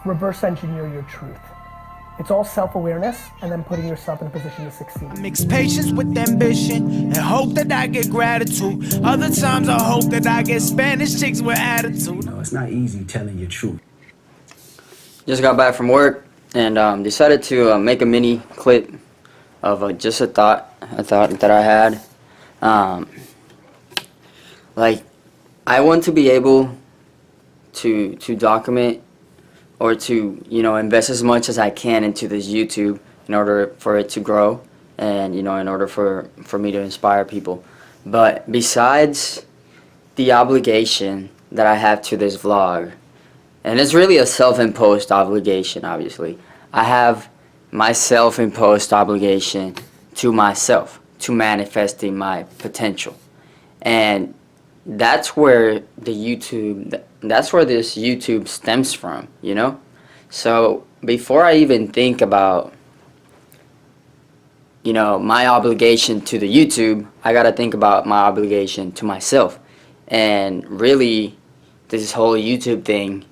reverse engineer your truth. It's all self-awareness and then putting yourself in a position to succeed. Mix patience with ambition and hope that I get gratitude. Other times I hope that I get Spanish chicks with attitude. No, it's not easy telling your truth. Just got back from work and decided to make a mini clip of just a thought that I had. Like, I want to be able to document or to, invest as much as I can into this YouTube in order for it to grow and, in order for me to inspire people. But besides the obligation that I have to this vlog, and it's really a self-imposed obligation, obviously, I have my self-imposed obligation to myself, to manifesting my potential. And that's where this YouTube stems from, So before I even think about, my obligation to the YouTube, I gotta think about my obligation to myself. And really, this whole YouTube thing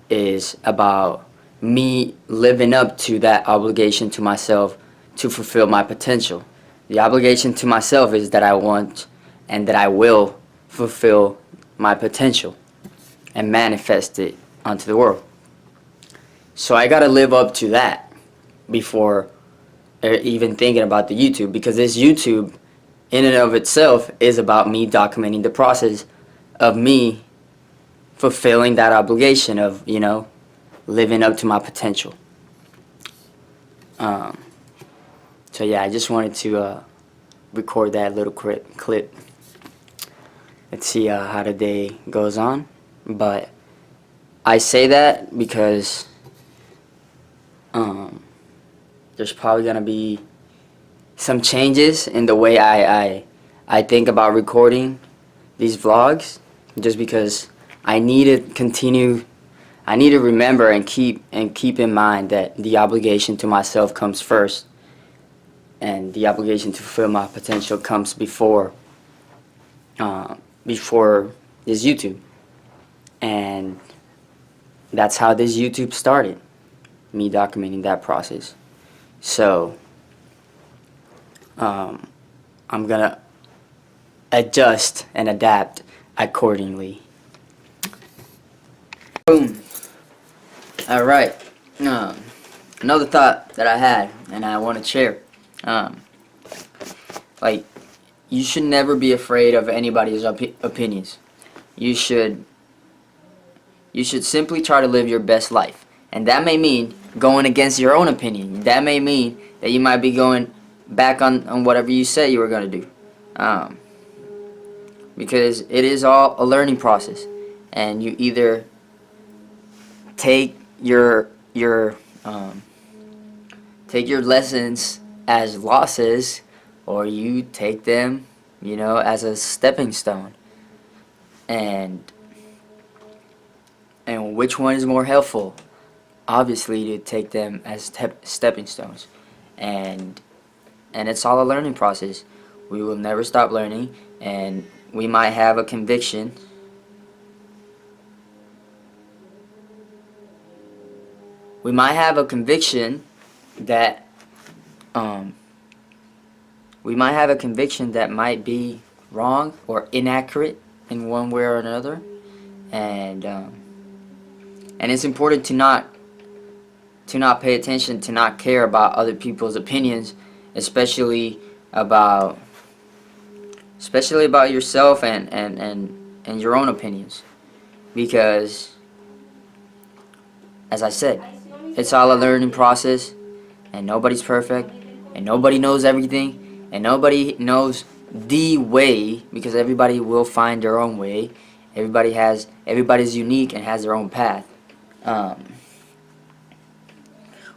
is about me living up to that obligation to myself to fulfill my potential. The obligation to myself is that I want and that I will fulfill my potential and manifest it onto the world. So I gotta live up to that before even thinking about the YouTube, because this YouTube in and of itself is about me documenting the process of me fulfilling that obligation of, living up to my potential. So yeah, I just wanted to record that little clip. Let's see how the day goes on. But I say that because there's probably gonna be some changes in the way I think about recording these vlogs, just because I need to remember and keep in mind that the obligation to myself comes first, and the obligation to fulfill my potential comes before this YouTube. And that's how this YouTube started, me documenting that process. So I'm gonna adjust and adapt accordingly. Boom. Alright, another thought that I had and I want to share. Like, you should never be afraid of anybody's opinions. You should simply try to live your best life. And that may mean going against your own opinion. That may mean that you might be going back on whatever you said you were going to do. Because it is all a learning process. And you either take your lessons as losses, or you take them, as a stepping stone. And which one is more helpful? Obviously, to take them as stepping stones. And it's all a learning process. We will never stop learning, and we might have a conviction. We might have a conviction that might be wrong or inaccurate in one way or another, and it's important to not pay attention, to not care about other people's opinions, especially about yourself and your own opinions, because, as I said, it's all a learning process, and nobody's perfect, and nobody knows everything, and nobody knows the way, because everybody will find their own way. Everybody's unique and has their own path.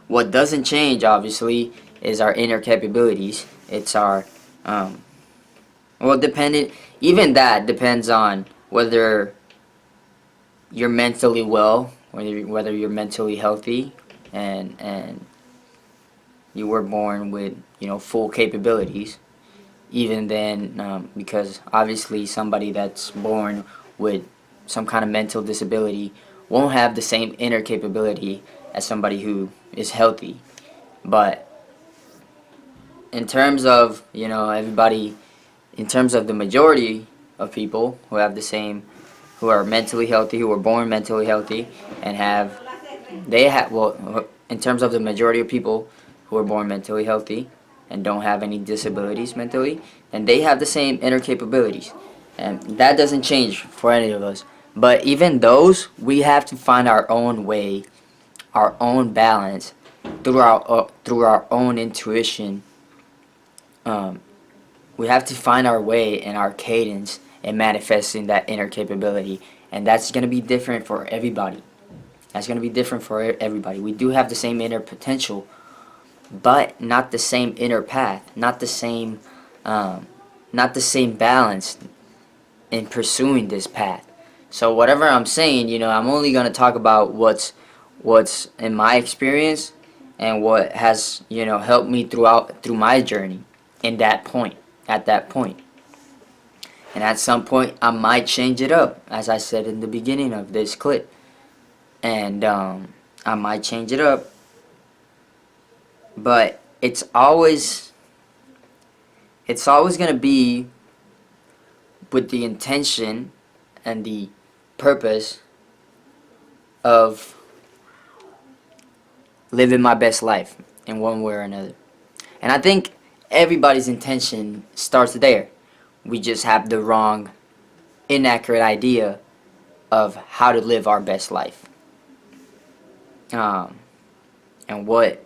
What doesn't change, obviously, is our inner capabilities. It's our even that depends on whether you're mentally well, whether you're mentally healthy, and you were born with full capabilities. Even then, because obviously somebody that's born with some kind of mental disability won't have the same inner capability as somebody who is healthy. But in terms of, everybody, in terms of the majority of people who have the same, who are mentally healthy, who were born mentally healthy, and in terms of the majority of people who are born mentally healthy and don't have any disabilities mentally, and they have the same inner capabilities. And that doesn't change for any of us. But even those, we have to find our own way, our own balance, through our own intuition. We have to find our way and our cadence in manifesting that inner capability, and that's going to be different for everybody. That's going to be different for everybody. We do have the same inner potential, but not the same inner path, not the same balance in pursuing this path. So whatever I'm saying, I'm only going to talk about what's in my experience and what has, helped me through my journey at that point. And at some point I might change it up, as I said in the beginning of this clip. And I might change it up, but it's always going to be with the intention and the purpose of living my best life in one way or another. And I think everybody's intention starts there. We just have the wrong, inaccurate idea of how to live our best life. And what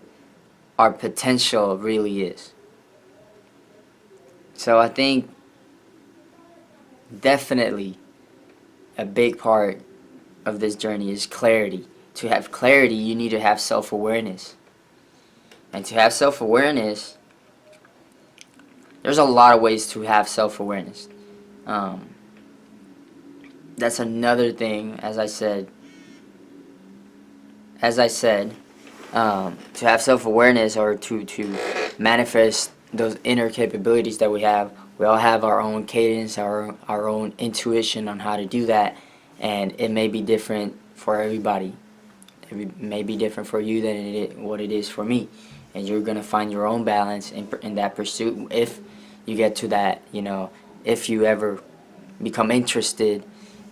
our potential really is. So I think definitely a big part of this journey is clarity. To have clarity, you need to have self-awareness. And to have self-awareness, there's a lot of ways to have self-awareness. That's another thing, as I said, to have self-awareness, or to manifest those inner capabilities that we all have our own cadence, our own intuition on how to do that, and it may be different for everybody. It may be different for you than what it is for me, and you're gonna find your own balance in that pursuit if you get to that. If you ever become interested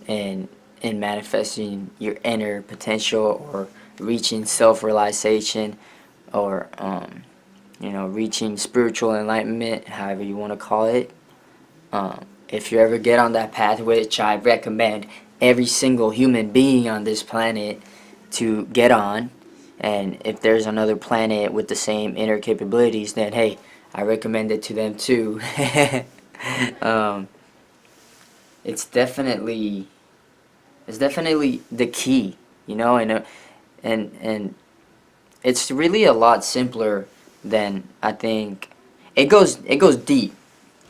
in manifesting your inner potential, or reaching self-realization, or reaching spiritual enlightenment, however you want to call it. If you ever get on that path, which I recommend every single human being on this planet to get on, and if there's another planet with the same inner capabilities, then hey, I recommend it to them too. It's definitely the key, and it's really a lot simpler than I think. It goes deep,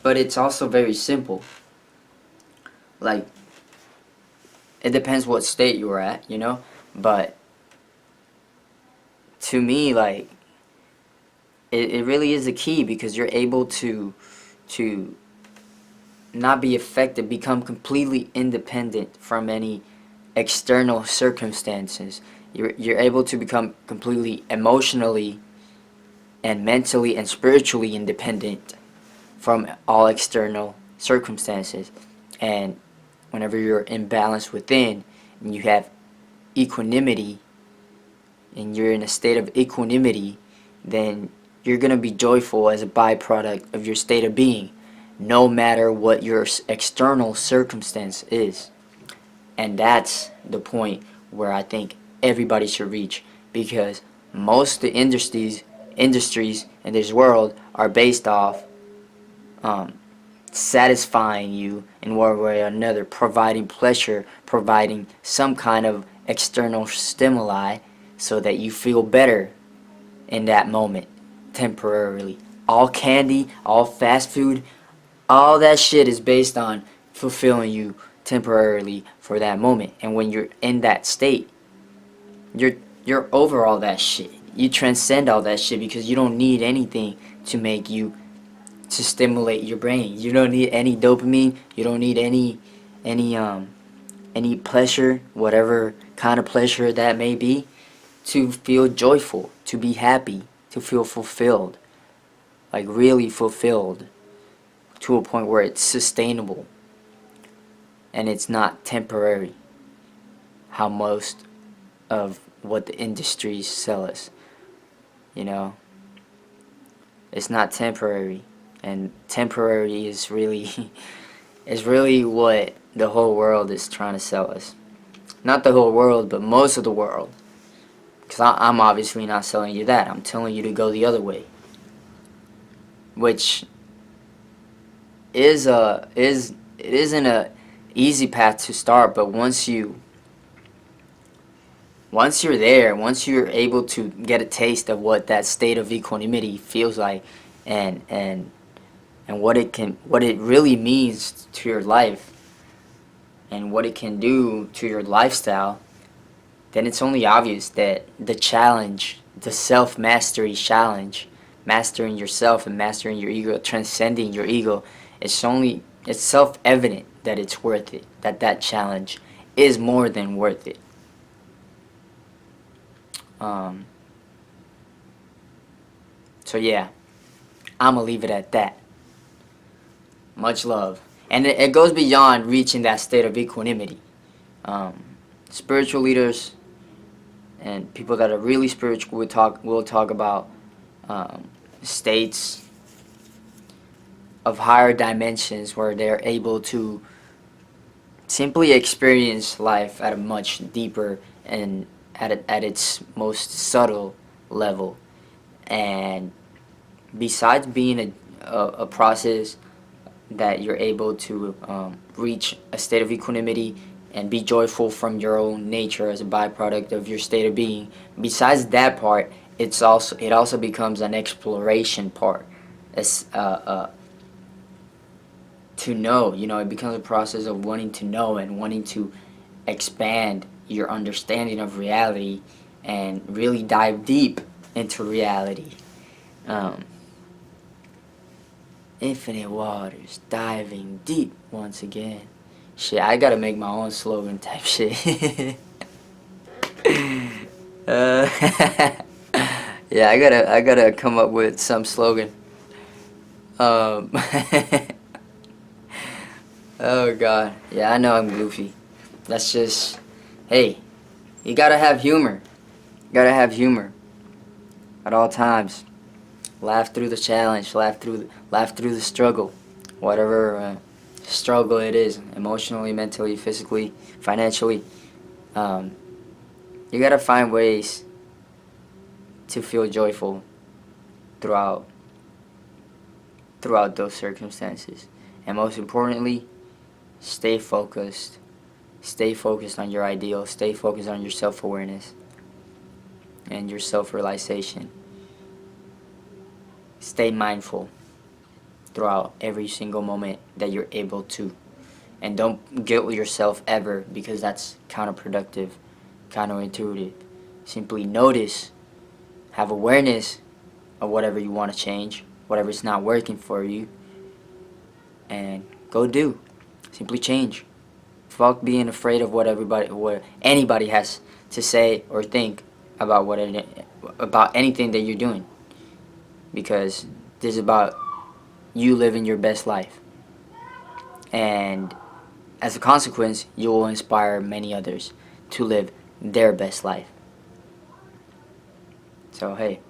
but it's also very simple. Like, it depends what state you're at, but to me, like, it really is the key, because you're able to not be affected, become completely independent from any external circumstances. You're able to become completely emotionally and mentally and spiritually independent from all external circumstances. And whenever you're in balance within, and you have equanimity, and you're in a state of equanimity, then you're going to be joyful as a byproduct of your state of being, no matter what your external circumstance is. And that's the point where I think everybody should reach, because most of the industries in this world are based off satisfying you in one way or another, providing pleasure, providing some kind of external stimuli so that you feel better in that moment temporarily. All candy, all fast food, all that shit is based on fulfilling you temporarily for that moment. And when you're in that state, you're over all that shit. You transcend all that shit, because you don't need anything to stimulate your brain. You don't need any dopamine. You don't need any pleasure, whatever kind of pleasure that may be. to feel joyful, to be happy, to feel fulfilled, like really fulfilled, to a point where it's sustainable and it's not temporary, how most of what the industries sell us, you know. It's not temporary, and temporary is really is really what the whole world is trying to sell us. Not the whole world, but most of the world. Because I'm obviously not selling you that. I'm telling you to go the other way, which it isn't a easy path to start. But once you're there, once you're able to get a taste of what that state of equanimity feels like, and what it really means to your life, and what it can do to your lifestyle, then it's only obvious that the challenge, the self-mastery challenge, mastering yourself and mastering your ego, transcending your ego, it's self-evident that it's worth it, that challenge is more than worth it. So yeah, I'm gonna leave it at that. Much love. And it goes beyond reaching that state of equanimity. Spiritual leaders and people that are really spiritual will talk about states of higher dimensions where they're able to simply experience life at a much deeper and at its most subtle level. And besides being a process that you're able to reach a state of equanimity and be joyful from your own nature as a byproduct of your state of being, besides that part, it also becomes an exploration part. It's to know, it becomes a process of wanting to know and wanting to expand your understanding of reality and really dive deep into reality. Infinite waters, diving deep once again. Shit, I gotta make my own slogan type shit. Yeah, I gotta come up with some slogan. Oh god, yeah, I know I'm goofy. That's just, hey, you gotta have humor. You gotta have humor at all times. Laugh through the challenge, laugh through the struggle, whatever struggle it is, emotionally, mentally, physically, financially. You gotta find ways to feel joyful throughout those circumstances, and most importantly, stay focused. Stay focused on your ideal. Stay focused on your self-awareness and your self-realization. Stay mindful throughout every single moment that you're able to. And don't guilt yourself ever, because that's counterproductive, counterintuitive. Simply notice, have awareness of whatever you want to change, whatever's not working for you, and go do. Simply change. Fuck being afraid of what anybody has to say or think about about anything that you're doing, because this is about you living your best life, and as a consequence, you will inspire many others to live their best life. So hey,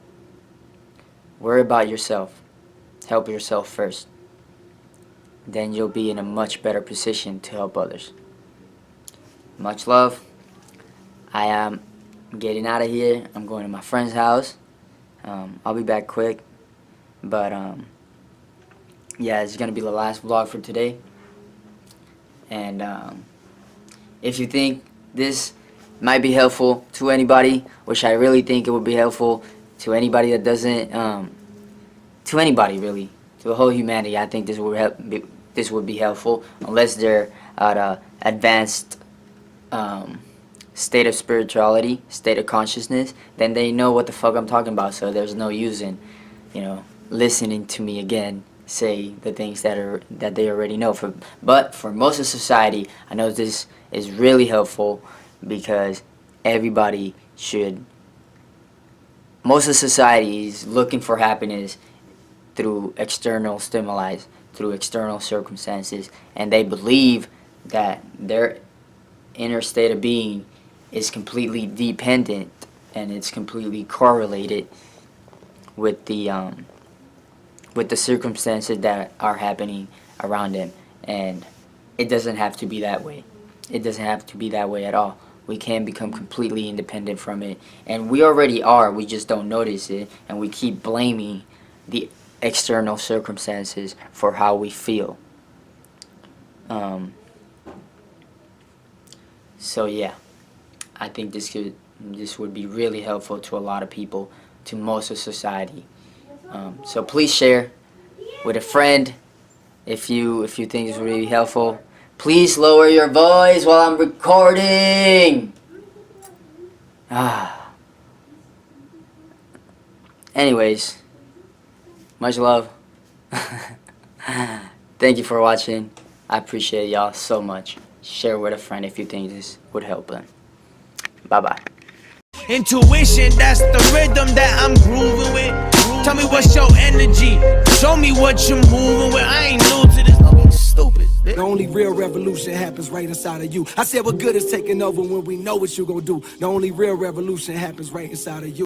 worry about yourself. Help yourself first. Then you'll be in a much better position to help others. Much love. I am getting out of here. I'm going to my friend's house. I'll be back quick. But yeah, it's gonna be the last vlog for today. And if you think this might be helpful to anybody, which I really think it would be helpful to anybody that doesn't, to anybody really, to the whole humanity, I think this would be helpful, unless they're at a advanced state of spirituality, state of consciousness, then they know what the fuck I'm talking about. So there's no use in, listening to me again say the things that they already know. But for most of society, I know this is really helpful, because everybody should most of society is looking for happiness through external stimuli, through external circumstances, and they believe that their inner state of being is completely dependent and it's completely correlated with the circumstances that are happening around them. And it doesn't have to be that way. It doesn't have to be that way at all. We can become completely independent from it, and we already are. We just don't notice it, and we keep blaming the external circumstances for how we feel. So yeah, I think this would be really helpful to a lot of people, to most of society. So please share with a friend if you think it's really helpful. Please lower your voice while I'm recording. Anyways, much love. Thank you for watching. I appreciate y'all so much. Share with a friend if you think this would help them. Bye-bye. Intuition, that's the rhythm that I'm grooving with. Tell me what's your energy. Show me what you're moving with. I ain't new to this. Don't be stupid. The only real revolution happens right inside of you. I said what good is taking over when we know what you gon' do. The only real revolution happens right inside of you.